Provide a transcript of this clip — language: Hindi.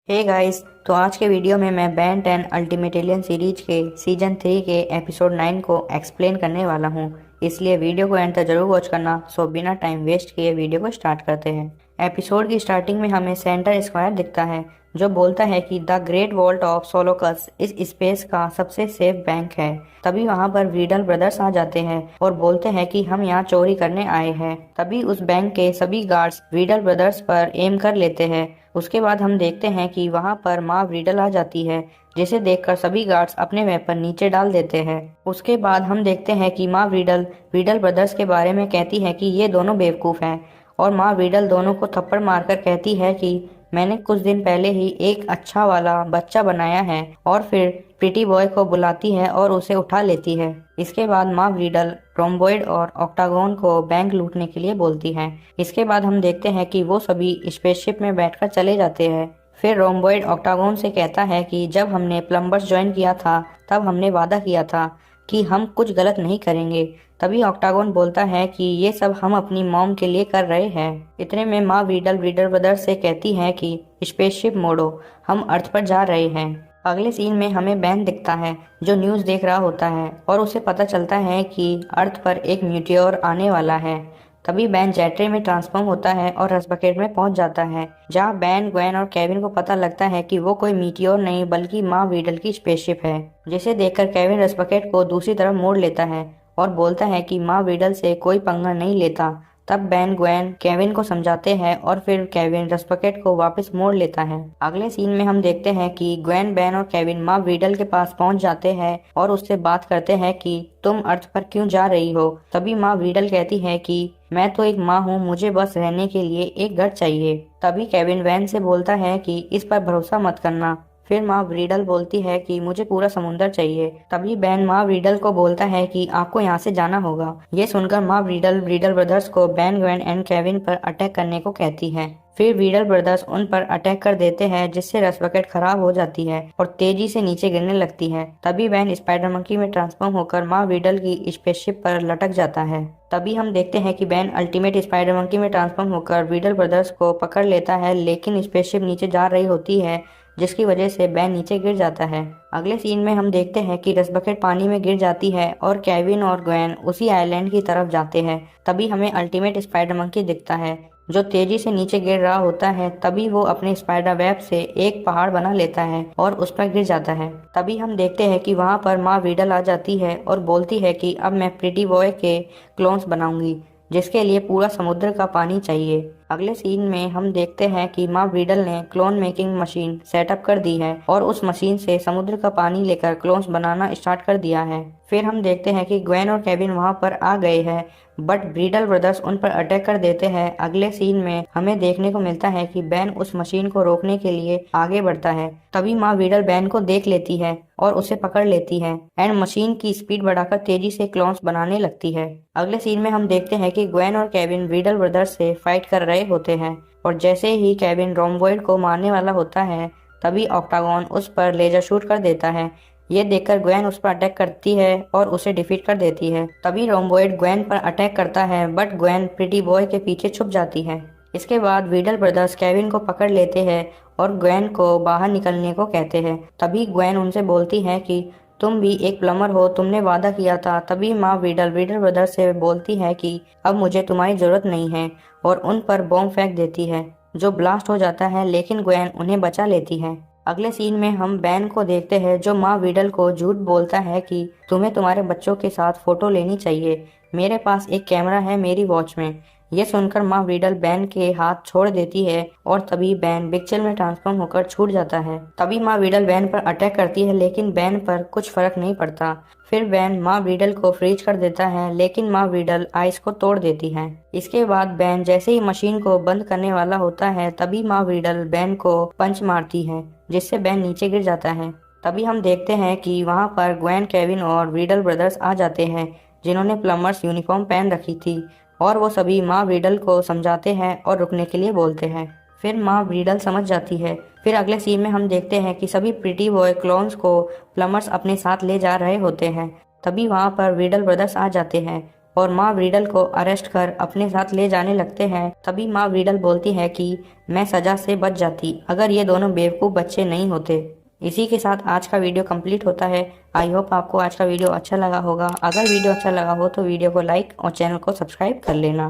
हे गाइस, तो आज के वीडियो में मैं बेन 10 अल्टीमेट एलियन सीरीज के सीजन 3 के एपिसोड 9 को एक्सप्लेन करने वाला हूँ। इसलिए वीडियो को एंड तक जरूर वॉच करना। सो बिना टाइम वेस्ट किए वीडियो को स्टार्ट करते हैं। एपिसोड की स्टार्टिंग में हमें सेंटर स्क्वायर दिखता है जो बोलता है कि द ग्रेट वॉल्ट ऑफ सोलोकस इस स्पेस का सबसे सेफ बैंक है। तभी वहाँ पर वीडल ब्रदर्स आ जाते हैं और बोलते हैं कि हम यहाँ चोरी करने आए हैं। तभी उस बैंक के सभी गार्ड्स वीडल ब्रदर्स पर एम कर लेते हैं। उसके बाद हम देखते हैं कि वहाँ पर माँ वीडल आ जाती है, जिसे देखकर सभी गार्ड्स अपने वेपन नीचे डाल देते हैं। उसके बाद हम देखते हैं कि माँ वीडल ब्रदर्स के बारे में कहती है कि ये दोनों बेवकूफ़ हैं और माँ वीडल दोनों को थप्पड़ मारकर कहती है कि मैंने कुछ दिन पहले ही एक अच्छा वाला बच्चा बनाया है, और फिर प्रीटी बॉय को बुलाती है और उसे उठा लेती है। इसके बाद माँ वीडल रोम्बॉइड और ऑक्टागोन को बैंक लूटने के लिए बोलती है। इसके बाद हम देखते हैं कि वो सभी स्पेसशिप में बैठकर चले जाते हैं। फिर रोम्बॉइड ऑक्टागोन से कहता है कि जब हमने प्लम्बर्स ज्वाइन किया था तब हमने वादा किया था कि हम कुछ गलत नहीं करेंगे। तभी ऑक्टागोन बोलता है कि ये सब हम अपनी मॉम के लिए कर रहे हैं। इतने में माँ वीडल ब्रदर्स से कहती है कि स्पेसशिप मोड़ो, हम अर्थ पर जा रहे हैं। अगले सीन में हमें बैन दिखता है जो न्यूज़ देख रहा होता है और उसे पता चलता है कि अर्थ पर एक मीटियोर आने वाला है। तभी बैन जेट्री में ट्रांसफॉर्म होता है और रसबकेट में पहुंच जाता है, जहां बैन, ग्वेन और केविन को पता लगता है कि वो कोई मीटियोर नहीं बल्कि माँ वीडल की स्पेसशिप है। जिसे देखकर केविन रसबकेट को दूसरी तरफ मोड़ लेता है और बोलता है कि माँ वीडल से कोई पंगा नहीं लेता। तब बैन, ग्वेन केविन को समझाते हैं और फिर केविन रसबकेट को वापस मोड़ लेता है। अगले सीन में हम देखते हैं कि ग्वेन, बैन और केविन माँ वीडल के पास पहुंच जाते हैं और उससे बात करते हैं कि तुम अर्थ पर क्यों जा रही हो। तभी माँ वीडल कहती है कि मैं तो एक माँ हूँ, मुझे बस रहने के लिए एक घर चाहिए। तभी केविन वैन से बोलता है कि इस पर भरोसा मत करना। फिर माँ वीडल बोलती है कि मुझे पूरा समुंदर चाहिए। तभी बैन माँ वीडल को बोलता है कि आपको यहाँ से जाना होगा। ये सुनकर माँ वीडल ब्रदर्स को बैन, ग्वेन एंड केविन पर अटैक करने को कहती है। फिर वीडल ब्रदर्स उन पर अटैक कर देते हैं, जिससे रसबकेट खराब हो जाती है और तेजी से नीचे गिरने लगती है। तभी बैन स्पाइडर मंकी में ट्रांसफॉर्म होकर माँ वीडल की स्पेसशिप पर लटक जाता है। तभी हम देखते हैं कि बैन अल्टीमेट स्पाइडर मंकी में ट्रांसफॉर्म होकर वीडल ब्रदर्स को पकड़ लेता है, लेकिन स्पेसशिप नीचे जा रही होती है, जिसकी वजह से बैन नीचे गिर जाता है। अगले सीन में हम देखते हैं कि रसबकेट पानी में गिर जाती है और केविन और ग्वेन उसी आइलैंड की तरफ जाते हैं। तभी हमें अल्टीमेट स्पाइडर मंकी दिखता है जो तेजी से नीचे गिर रहा होता है। तभी वो अपने स्पाइडर वेब से एक पहाड़ बना लेता है और उस पर गिर जाता है। तभी हम देखते हैं कि वहाँ पर माँ वीडल आ जाती है और बोलती है कि अब मैं प्रीटी बॉय के क्लोन्स बनाऊंगी, जिसके लिए पूरा समुद्र का पानी चाहिए। अगले सीन में हम देखते हैं कि माँ वीडल ने क्लोन मेकिंग मशीन सेटअप कर दी है और उस मशीन से समुद्र का पानी लेकर क्लोन्स बनाना स्टार्ट कर दिया है। फिर हम देखते हैं कि ग्वेन और केविन वहां पर आ गए हैं, बट वीडल ब्रदर्स उन पर अटैक कर देते हैं। अगले सीन में हमें देखने को मिलता है कि बैन उस मशीन को रोकने के लिए आगे बढ़ता है। तभी माँ वीडल बैन को देख लेती है और उसे पकड़ लेती है एंड मशीन की स्पीड बढ़ाकर तेजी से क्लोन्स बनाने लगती है। अगले सीन में हम देखते हैं कि ग्वेन और केविन वीडल ब्रदर्स से फाइट कर रहे होते हैं और जैसे ही केविन रोम्बॉइड को मारने वाला होता है, तभी ऑक्टागोन उस पर लेजर शूट कर देता है। ये देखकर ग्वेन उस पर अटैक करती है और उसे डिफीट कर देती है। तभी रोम्बॉइड ग्वेन पर अटैक करता है, बट ग्वेन प्रीटी बॉय के पीछे छुप जाती है। इसके बाद वीडल ब्रदर्स केविन को पकड़ लेते हैं और ग्वेन को बाहर निकलने को कहते हैं। तभी ग्वेन उनसे बोलती है कि तुम भी एक प्लम्बर हो, तुमने वादा किया था। तभी माँ वीडल ब्रदर्स से बोलती है कि अब मुझे तुम्हारी जरूरत नहीं है और उन पर बॉम्ब फेंक देती है जो ब्लास्ट हो जाता है, लेकिन ग्वेन उन्हें बचा लेती है। अगले सीन में हम बैन को देखते हैं जो माँ वीडल को झूठ बोलता है कि तुम्हें तुम्हारे बच्चों के साथ फोटो लेनी चाहिए, मेरे पास एक कैमरा है मेरी वॉच में। यह सुनकर माँ वीडल बैन के हाथ छोड़ देती है और तभी बैन पिक्चर में ट्रांसफॉर्म होकर छूट जाता है। तभी माँ वीडल बैन पर अटैक करती है, लेकिन बैन पर कुछ फर्क नहीं पड़ता। फिर बैन माँ वीडल को फ्रीज कर देता है, लेकिन माँ वीडल आइस को तोड़ देती है। इसके बाद बैन जैसे ही मशीन को बंद करने वाला होता है, तभी माँ वीडल बैन को पंच मारती है, जिससे बैन नीचे गिर जाता है। तभी हम देखते हैं कि वहाँ पर ग्वेन, केविन और वीडल ब्रदर्स आ जाते हैं, जिन्होंने प्लम्बर्स यूनिफॉर्म पहन रखी थी, और वो सभी माँ वीडल को समझाते हैं और रुकने के लिए बोलते हैं। फिर माँ वीडल समझ जाती है। फिर अगले सीन में हम देखते हैं कि सभी प्रीटी बॉय क्लोन्स को प्लम्बर्स अपने साथ ले जा रहे होते हैं। तभी वहाँ पर वीडल ब्रदर्स आ जाते हैं और माँ व्रीडल को अरेस्ट कर अपने साथ ले जाने लगते हैं। तभी माँ व्रीडल बोलती है कि मैं सजा से बच जाती अगर ये दोनों बेवकूफ़ बच्चे नहीं होते। इसी के साथ आज का वीडियो कंप्लीट होता है। आई होप आपको आज का वीडियो अच्छा लगा होगा। अगर वीडियो अच्छा लगा हो तो वीडियो को लाइक और चैनल को सब्सक्राइब कर लेना।